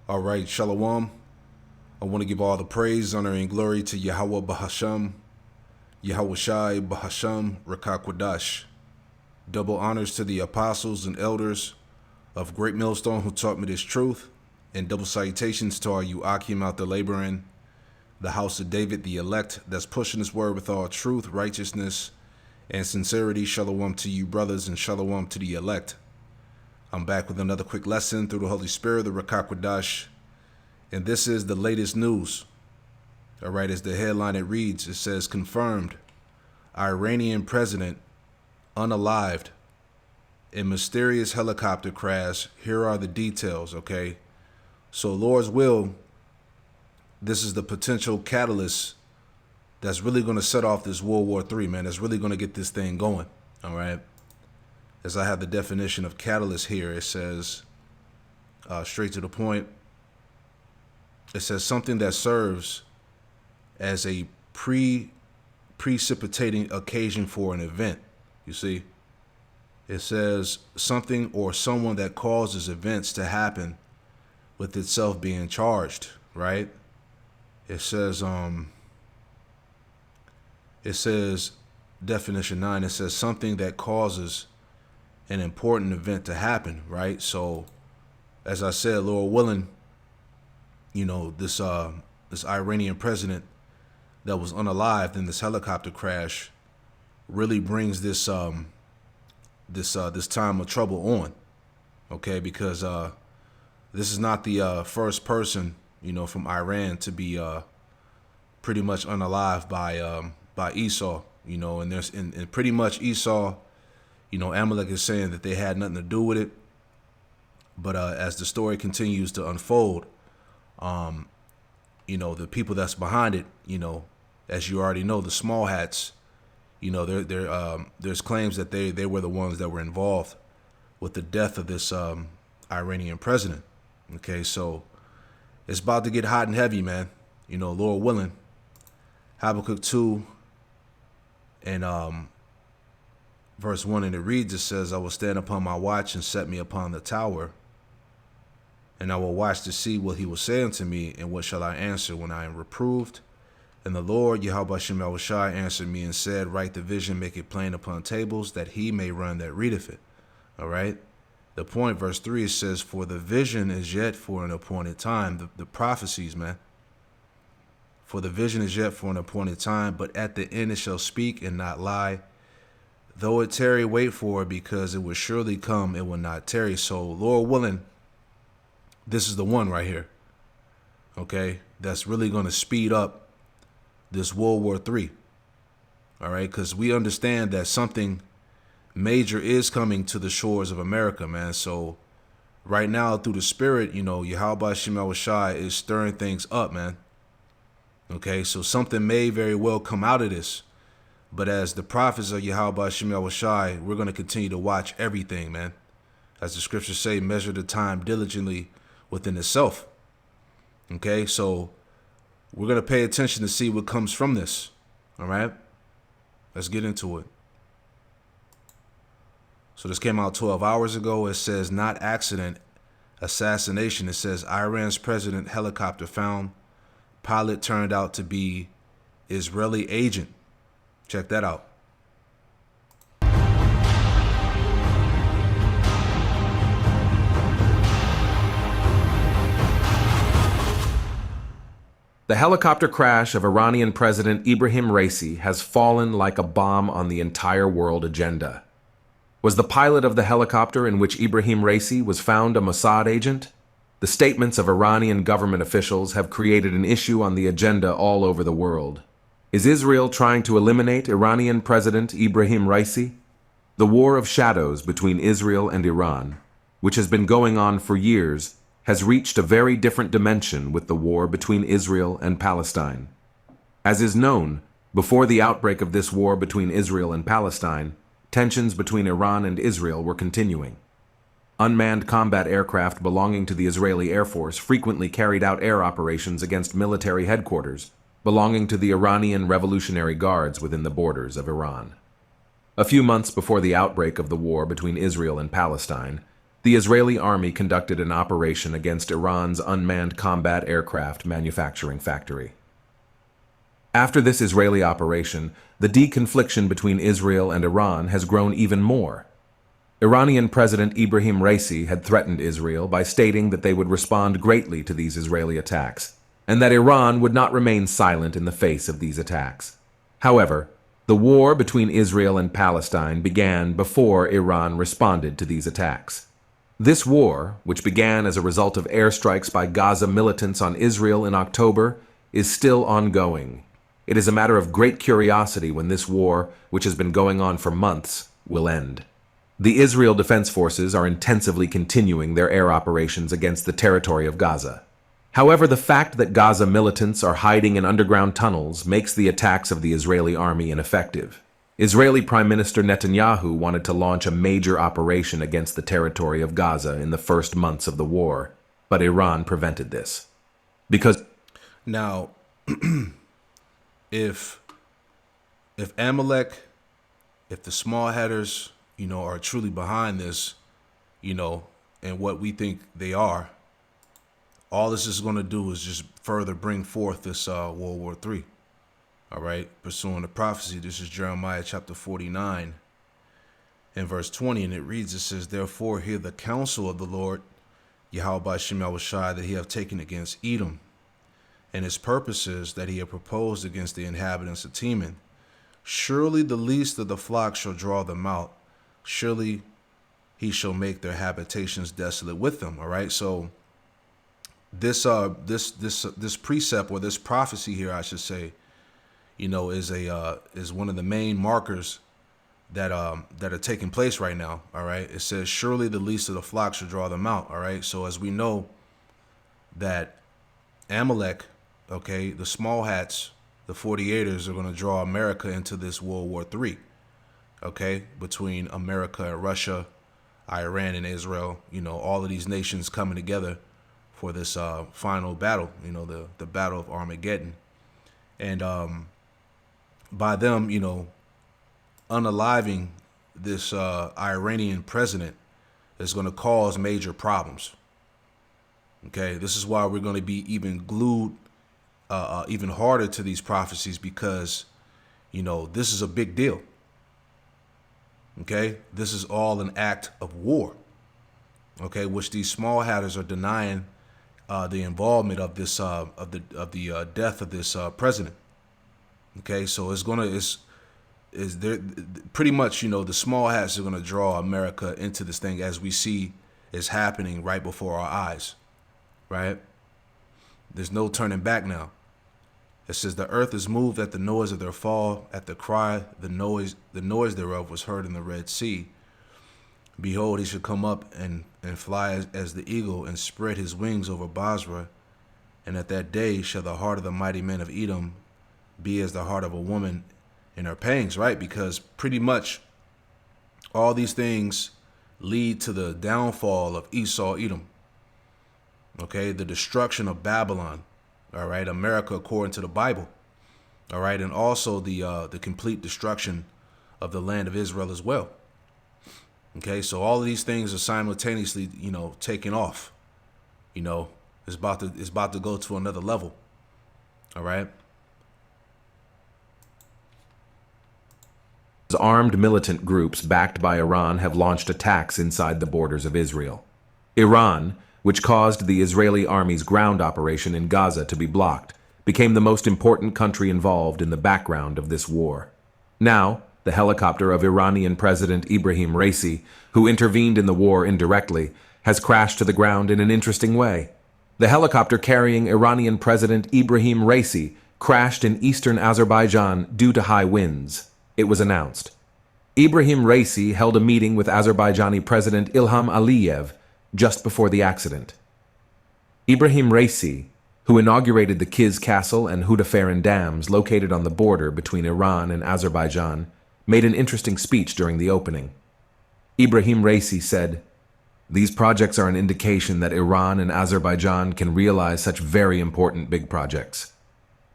All right, Shalom. I want to give all the praise, honor, and glory to Yahweh Bahasham, Yahweh Shai Bahasham, Rakakwadash. Double honors to the apostles and elders of Great Millstone who taught me this truth, and double salutations to our Yuakim out there laboring, the house of David, the elect, that's pushing this word with all truth, righteousness, and sincerity. Shalom to you, brothers, and shalom to the elect. I'm back with another quick lesson through the Holy Spirit, the Rakakwadash. And this is the latest news. All right, as the headline it reads, it says, confirmed, Iranian president unalived in mysterious helicopter crash. Here are the details, okay? So Lord's will, this is the potential catalyst that's really going to set off this World War III, man. That's really going to get this thing going, all right? As I have the definition of catalyst here, it says, straight to the point, it says something that serves as a precipitating occasion for an event. You see, it says something or someone that causes events to happen with itself being charged, right? It says definition 9, it says something that causes an important event to happen, right? So as I said, Lord willing, you know, this Iranian president that was unalived in this helicopter crash really brings this this time of trouble on, okay? Because this is not the first person, you know, from Iran to be pretty much unalived by Esau, you know, and pretty much Esau, you know, Amalek is saying that they had nothing to do with it. But as the story continues to unfold, you know, the people that's behind it, you know, as you already know, the small hats, you know, there's claims that they were the ones that were involved with the death of this Iranian president. Okay, so it's about to get hot and heavy, man. You know, Lord willing. Habakkuk 2 and verse 1, and it reads, it says, I will stand upon my watch and set me upon the tower, and I will watch to see what he will say unto me, and what shall I answer when I am reproved? And the Lord, Yahweh Shem Yahushai, answered me and said, write the vision, make it plain upon tables, that he may run that readeth it. All right? The point, verse 3, it says, for the vision is yet for an appointed time. The prophecies, man. For the vision is yet for an appointed time, but at the end it shall speak and not lie. Though it tarry, wait for it, because it will surely come, it will not tarry. So, Lord willing, this is the one right here, okay, that's really going to speed up this World War III, all right, because we understand that something major is coming to the shores of America, man. So right now, through the Spirit, you know, Yahweh Shem Yahushai is stirring things up, man. Okay, so something may very well come out of this. But as the prophets of Yahweh Shem Yahushai, we're going to continue to watch everything, man. As the scriptures say, measure the time diligently within itself. Okay, so we're going to pay attention to see what comes from this. All right, let's get into it. So this came out 12 hours ago. It says not accident, assassination. It says Iran's president helicopter found. Pilot turned out to be Israeli agent. Check that out. The helicopter crash of Iranian President Ibrahim Raisi has fallen like a bomb on the entire world agenda. Was the pilot of the helicopter in which Ibrahim Raisi was found a Mossad agent? The statements of Iranian government officials have created an issue on the agenda all over the world. Is Israel trying to eliminate Iranian President Ibrahim Raisi? The war of shadows between Israel and Iran, which has been going on for years, has reached a very different dimension with the war between Israel and Palestine. As is known, before the outbreak of this war between Israel and Palestine, tensions between Iran and Israel were continuing. Unmanned combat aircraft belonging to the Israeli Air Force frequently carried out air operations against military headquarters belonging to the Iranian Revolutionary Guards within the borders of Iran. A few months before the outbreak of the war between Israel and Palestine, the Israeli army conducted an operation against Iran's unmanned combat aircraft manufacturing factory. After this Israeli operation, the deconfliction between Israel and Iran has grown even more. Iranian President Ibrahim Raisi had threatened Israel by stating that they would respond greatly to these Israeli attacks, and that Iran would not remain silent in the face of these attacks. However, the war between Israel and Palestine began before Iran responded to these attacks. This war, which began as a result of airstrikes by Gaza militants on Israel in October, is still ongoing. It is a matter of great curiosity when this war, which has been going on for months, will end. The Israel Defense Forces are intensively continuing their air operations against the territory of Gaza. However, the fact that Gaza militants are hiding in underground tunnels makes the attacks of the Israeli army ineffective. Israeli Prime Minister Netanyahu wanted to launch a major operation against the territory of Gaza in the first months of the war, but Iran prevented this. Because Now, if Amalek, if the small headers, are truly behind this, and what we think they are, all this is going to do is just further bring forth this World War III. All right, pursuing the prophecy. This is Jeremiah chapter 49 and verse 20, and it reads, it says, "Therefore hear the counsel of the Lord, Yahweh Ba'Shem Yahushai, that he have taken against Edom, and his purposes that he have proposed against the inhabitants of Teman. Surely the least of the flock shall draw them out. Surely he shall make their habitations desolate with them." All right. So this precept, or this prophecy here, I should say, is one of the main markers that are taking place right now. All right. It says, "Surely the least of the flock shall draw them out." All right. So as we know that Amalek, okay, the small hats, the 48ers are going to draw America into this World War III. Okay, between America and Russia, Iran and Israel, all of these nations coming together for this final battle, the Battle of Armageddon. And by them, unaliving this Iranian president is going to cause major problems. Okay, this is why we're going to be even glued even harder to these prophecies, because, this is a big deal. Okay, this is all an act of war. Okay, which these small hatters are denying the involvement of this of the death of this president. Okay, so they're pretty much, the small hats are gonna draw America into this thing, as we see is happening right before our eyes. Right? There's no turning back now. It says, "The earth is moved at the noise of their fall, at the cry, the noise thereof was heard in the Red Sea. Behold, he should come up and fly as the eagle, and spread his wings over Basra. And at that day shall the heart of the mighty men of Edom be as the heart of a woman in her pangs." Right? Because pretty much all these things lead to the downfall of Esau, Edom. Okay, the destruction of Babylon. All right, America according to the Bible. All right, and also the complete destruction of the land of Israel as well. Okay, so all of these things are simultaneously, taking off. It's about to go to another level. All right. Armed militant groups backed by Iran have launched attacks inside the borders of Israel. Iran, which caused the Israeli army's ground operation in Gaza to be blocked, became the most important country involved in the background of this war. Now, the helicopter of Iranian President Ibrahim Raisi, who intervened in the war indirectly, has crashed to the ground in an interesting way. The helicopter carrying Iranian President Ibrahim Raisi crashed in eastern Azerbaijan due to high winds, it was announced. Ibrahim Raisi held a meeting with Azerbaijani President Ilham Aliyev just before the accident. Ibrahim Raisi, who inaugurated the Kiz Castle and Hudaferin dams located on the border between Iran and Azerbaijan, made an interesting speech during the opening. Ibrahim Raisi said, "These projects are an indication that Iran and Azerbaijan can realize such very important big projects.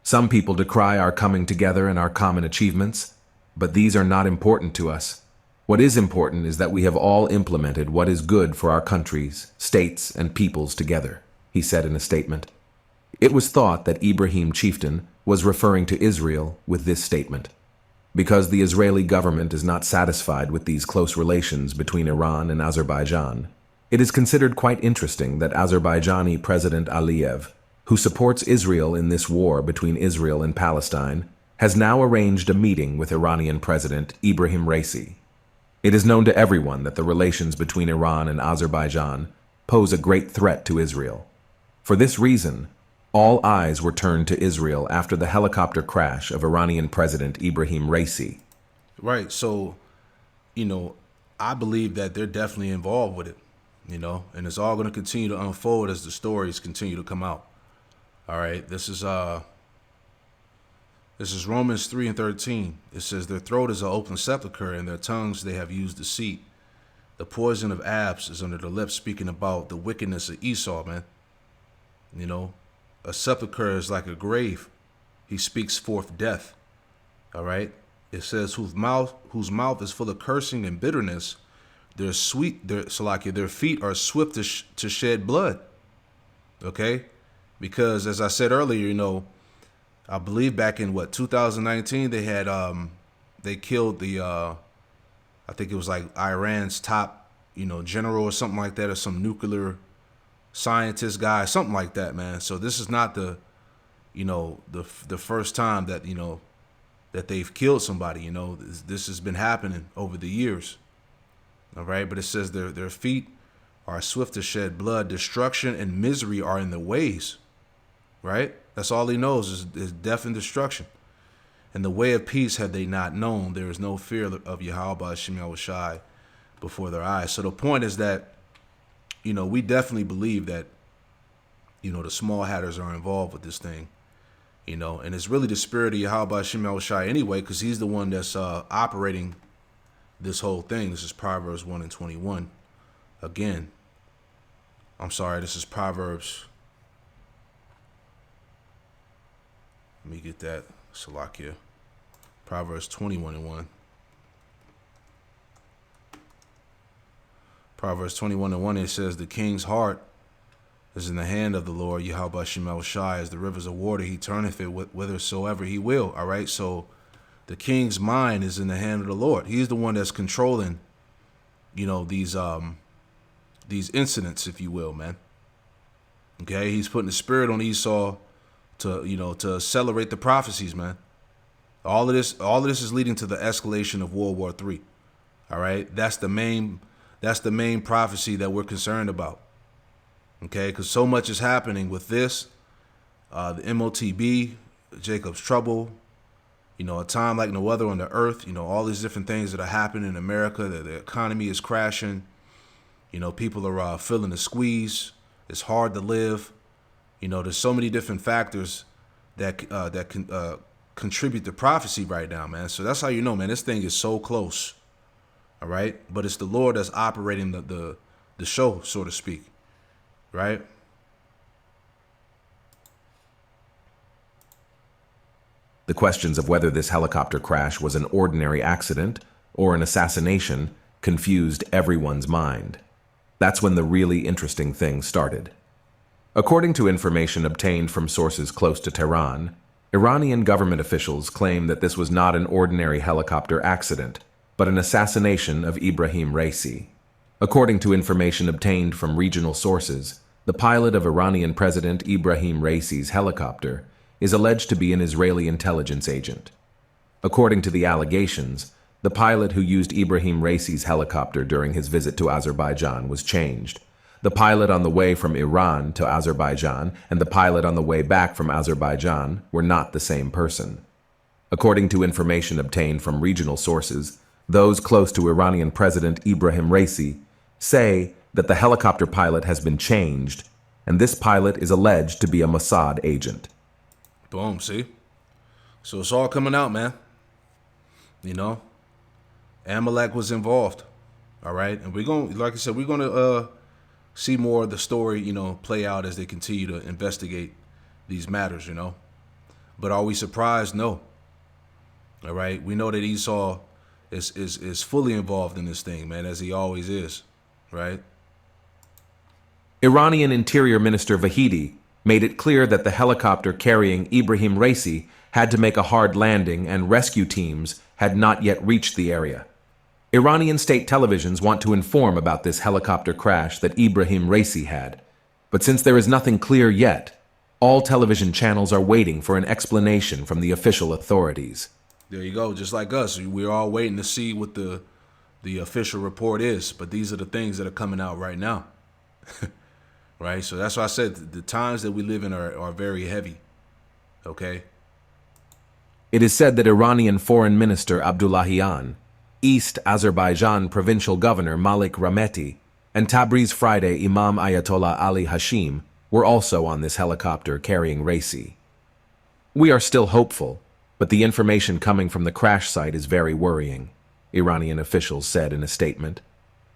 Some people decry our coming together and our common achievements, but these are not important to us. What is important is that we have all implemented what is good for our countries, states, and peoples together, he said in a statement. It was thought that Ibrahim Chieftain was referring to Israel with this statement. Because the Israeli government is not satisfied with these close relations between Iran and Azerbaijan, it is considered quite interesting that Azerbaijani President Aliyev, who supports Israel in this war between Israel and Palestine, has now arranged a meeting with Iranian President Ibrahim Raisi. It is known to everyone that the relations between Iran and Azerbaijan pose a great threat to Israel. For this reason, all eyes were turned to Israel after the helicopter crash of Iranian President Ibrahim Raisi. Right. So, I believe that they're definitely involved with it, and it's all going to continue to unfold as the stories continue to come out. All right. This is Romans 3:13. It says, their throat is an open sepulchre, and their tongues they have used deceit. The poison of asps is under the lips, speaking about the wickedness of Esau, man. A sepulchre is like a grave. He speaks forth death. All right. It says, whose mouth is full of cursing and bitterness. Their feet are swift to shed blood. Okay. Because as I said earlier, I believe back in 2019, they had they killed the I think it was like Iran's top general or something like that, or some nuclear scientist guy, something like that, man. So this is not the first time that that they've killed somebody. This has been happening over the years. All right, but it says their feet are swift to shed blood. Destruction and misery are in their ways. Right? That's all he knows is death and destruction. And the way of peace have they not known. There is no fear of Yahweh Shem Yahushai before their eyes. So the point is that, we definitely believe that, the small hatters are involved with this thing, and it's really the spirit of Yahweh Shem Yahushai anyway, because he's the one that's operating this whole thing. This is Proverbs 1:21. Again, I'm sorry, this is Proverbs. Let me get that. Salakia. Proverbs 21:1. Proverbs 21:1, it says, the king's heart is in the hand of the Lord, Yahweh Shem Yahushai, as the rivers of water, he turneth it whithersoever he will. All right, so the king's mind is in the hand of the Lord. He's the one that's controlling, these incidents, if you will, man. Okay, he's putting the spirit on Esau to accelerate the prophecies, man. All of this is leading to the escalation of World War III. All right, that's the main prophecy that we're concerned about. Okay, because so much is happening with this, the MOTB, Jacob's trouble, a time like no other on the earth. All these different things that are happening in America. The economy is crashing. People are feeling the squeeze. It's hard to live. There's so many different factors that can contribute to prophecy right now, man. So that's how man, this thing is so close. All right, but it's the Lord that's operating the show, so to speak. Right. The questions of whether this helicopter crash was an ordinary accident or an assassination confused everyone's mind. That's when the really interesting thing started. According to information obtained from sources close to Tehran, Iranian government officials claim that this was not an ordinary helicopter accident, but an assassination of Ibrahim Raisi. According to information obtained from regional sources, the pilot of Iranian President Ibrahim Raisi's helicopter is alleged to be an Israeli intelligence agent. According to the allegations, the pilot who used Ibrahim Raisi's helicopter during his visit to Azerbaijan was changed. The pilot on the way from Iran to Azerbaijan and the pilot on the way back from Azerbaijan were not the same person. According to information obtained from regional sources, those close to Iranian President Ibrahim Raisi say that the helicopter pilot has been changed, and this pilot is alleged to be a Mossad agent. Boom, see? So it's all coming out, man. Amalek was involved. All right? And we're going, like I said, we're going to see more of the story, play out as they continue to investigate these matters, But are we surprised? No. All right? We know that Esau is fully involved in this thing, man, as he always is, right? Iranian Interior Minister Vahidi made it clear that the helicopter carrying Ibrahim Raisi had to make a hard landing and rescue teams had not yet reached the area. Iranian state televisions want to inform about this helicopter crash that Ibrahim Raisi had, but since there is nothing clear yet, all television channels are waiting for an explanation from the official authorities. There you go, just like us. We're all waiting to see what the official report is, but these are the things that are coming out right now. Right? So that's why I said the times that we live in are very heavy. Okay? It is said that Iranian Foreign Minister Abdullahian, East Azerbaijan Provincial Governor Malik Rameti, and Tabriz Friday Imam Ayatollah Ali Hashim were also on this helicopter carrying Raisi. We are still hopeful, but the information coming from the crash site is very worrying, Iranian officials said in a statement.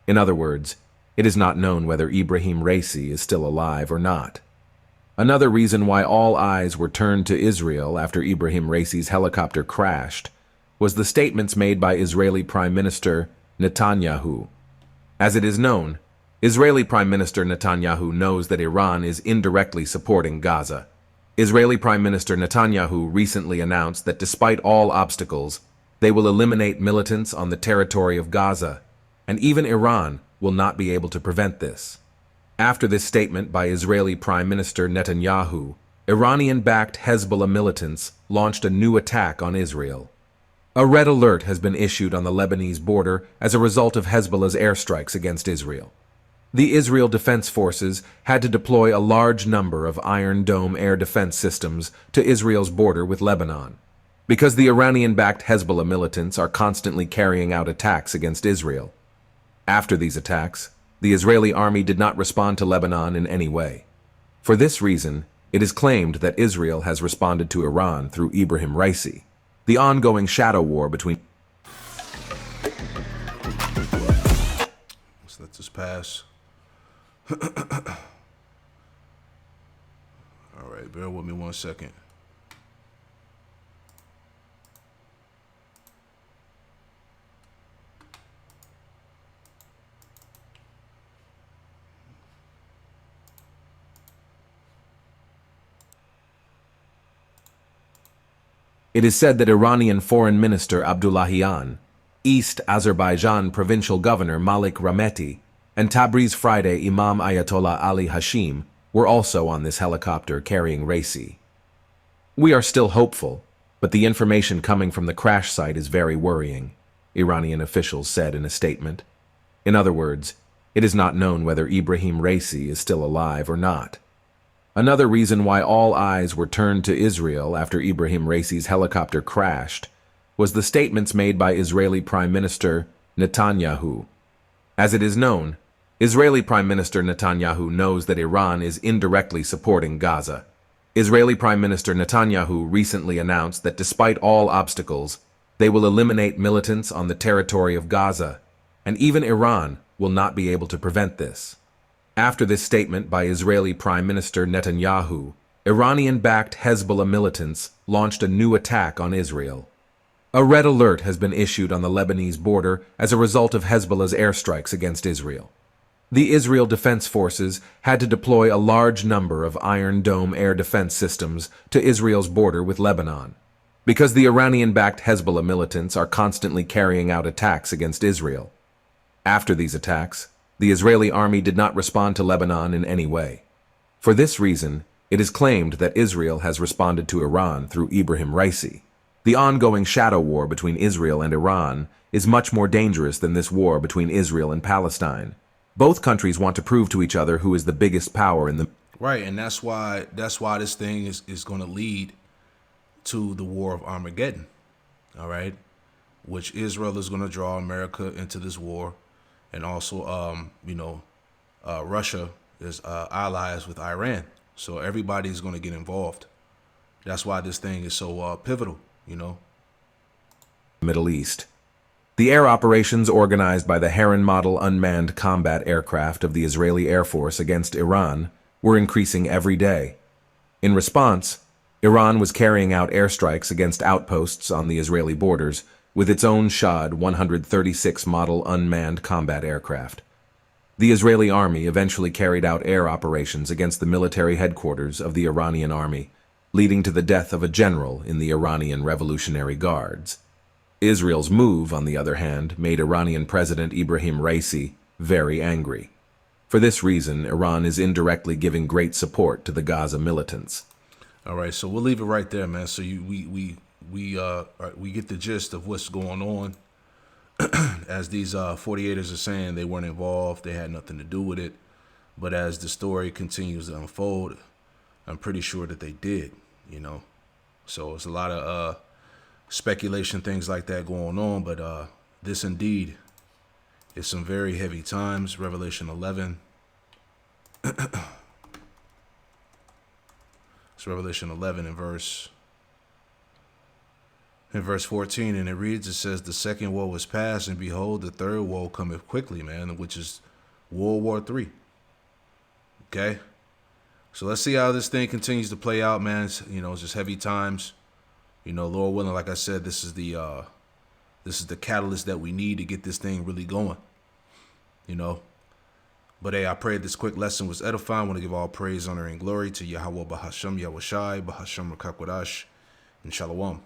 In other words, it is not known whether Ibrahim Raisi is still alive or not. Another reason why all eyes were turned to Israel after Ibrahim Raisi's helicopter crashed was the statements made by Israeli Prime Minister Netanyahu. As it is known, Israeli Prime Minister Netanyahu knows that Iran is indirectly supporting Gaza. Israeli Prime Minister Netanyahu recently announced that despite all obstacles, they will eliminate militants on the territory of Gaza, and even Iran will not be able to prevent this. After this statement by Israeli Prime Minister Netanyahu, Iranian-backed Hezbollah militants launched a new attack on Israel. A red alert has been issued on the Lebanese border as a result of Hezbollah's airstrikes against Israel. The Israel Defense Forces had to deploy a large number of Iron Dome air defense systems to Israel's border with Lebanon, because the Iranian-backed Hezbollah militants are constantly carrying out attacks against Israel. After these attacks, the Israeli army did not respond to Lebanon in any way. For this reason, it is claimed that Israel has responded to Iran through Ibrahim Raisi. The ongoing shadow war between... Let's let this pass. All right, bear with me 1 second. It is said that Iranian Foreign Minister Abdullahian, East Azerbaijan Provincial Governor Malik Rameti, and Tabriz Friday Imam Ayatollah Ali Hashim were also on this helicopter carrying Raisi. We are still hopeful, but the information coming from the crash site is very worrying, Iranian officials said in a statement. In other words, it is not known whether Ibrahim Raisi is still alive or not. Another reason why all eyes were turned to Israel after Ibrahim Raisi's helicopter crashed was the statements made by Israeli Prime Minister Netanyahu. As it is known, Israeli Prime Minister Netanyahu knows that Iran is indirectly supporting Gaza. Israeli Prime Minister Netanyahu recently announced that despite all obstacles, they will eliminate militants on the territory of Gaza, and even Iran will not be able to prevent this. After this statement by Israeli Prime Minister Netanyahu, Iranian-backed Hezbollah militants launched a new attack on Israel. A red alert has been issued on the Lebanese border as a result of Hezbollah's airstrikes against Israel. The Israel Defense Forces had to deploy a large number of Iron Dome air defense systems to Israel's border with Lebanon, because the Iranian-backed Hezbollah militants are constantly carrying out attacks against Israel. After these attacks, the Israeli army did not respond to Lebanon in any way. For this reason, it is claimed that Israel has responded to Iran through Ibrahim Raisi. The ongoing shadow war between Israel and Iran is much more dangerous than this war between Israel and Palestine. Both countries want to prove to each other who is the biggest power in the... Right, and that's why this thing is going to lead to the war of Armageddon, all right? Which Israel is going to draw America into this war. And also, Russia is allies with Iran. So everybody's going to get involved. That's why this thing is so pivotal, Middle East. The air operations organized by the Heron model unmanned combat aircraft of the Israeli Air Force against Iran were increasing every day. In response, Iran was carrying out airstrikes against outposts on the Israeli borders, with its own Shad 136 model unmanned combat aircraft. The Israeli army eventually carried out air operations against the military headquarters of the Iranian army, leading to the death of a general in the Iranian Revolutionary Guards. Israel's move, on the other hand, made Iranian President Ibrahim Raisi very angry. For this reason, Iran is indirectly giving great support to the Gaza militants. All right, so we'll leave it right there, man. So we get the gist of what's going on. As these 48ers are saying, they weren't involved, they had nothing to do with it. But as the story continues to unfold, I'm pretty sure that they did, you know. So it's a lot of speculation, things like that going on. But this indeed is some very heavy times. Revelation 11. It's Revelation 11 in verse 14, and it reads, it says, the second woe is past, and behold, the third woe cometh quickly, man, which is World War III. Okay? So let's see how this thing continues to play out, man. It's, it's just heavy times. Lord willing, like I said, this is the catalyst that we need to get this thing really going. But hey, I pray this quick lesson was edifying. I want to give all praise, honor, and glory to Yahweh Bahasham Yahushai, Bahasham Rakakwadash, and Shalom.